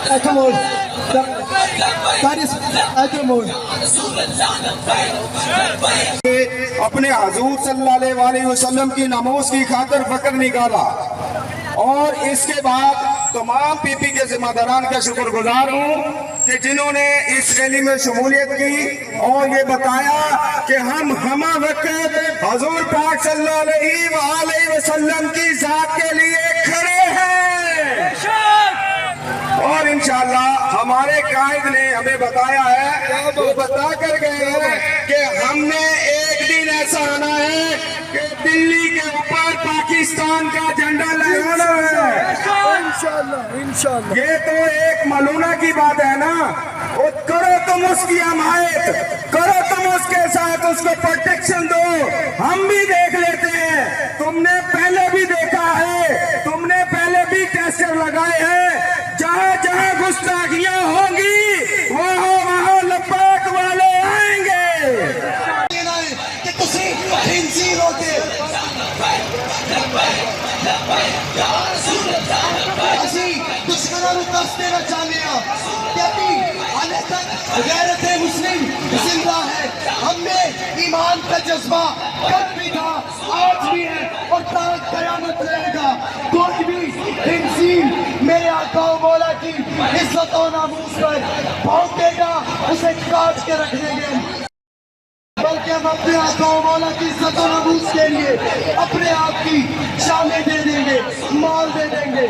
Atamol. That is Atamol. اپنے حضور صلی اللہ علیہ وسلم کی ناموس کی خاطر فقر نکالا، اور اس کے بعد تمام پی پی کے ذمہ داران کا شکر گزار ہوں کہ جنہوں نے اس ریلی میں شمولیت کی اور یہ بتایا کہ ہم ہمہ وقت حضور پاک صلی اللہ علیہ وآلہ وسلم کی ذات کے لیے کھڑے ہیں، اور انشاءاللہ ہمارے قائد نے ہمیں بتایا ہے، وہ بتا کر گئے ہیں کہ ہم نے ایک دن ایسا آنا ہے کہ دلی کے اوپر پاکستان کا جھنڈا لہرانا ہے انشاءاللہ۔ یہ تو ایک ملونہ کی بات ہے نا، کرو تم اس کی حمایت، کرو تم اس کے ساتھ اس کو پروٹیکشن دو، ہم بھی دیکھ لیتے ہیں، تم نے پہلے بھی دیکھا ہے، تم نے پہلے بھی ٹیسٹر لگائے ہیں، جہاں جہاں گستاخیاں ہوں گی وہاں لبیک والے آئیں گے۔ کہ تسی خنزیر ہوتے اسی دشمنوں کو دست دینا چاہتے ہیں کہ ابھی حالے تک غیرت مسلم زندہ ہے، ہم میں ایمان کا جذبہ کب بھی تھا، آج بھی ہے، اور تا قیامت رہے گا۔ کوئی بھی خنزیر میرے آقا و مولا کی عزت و ناموس پر بھونکے گا، اسے کاٹ کے رکھ دیں گے، بلکہ ہم اپنے آقا و مولا کی عزت و ناموس کے لیے اپنے آپ کی جانیں دے دیں گے، مال دے دیں گے۔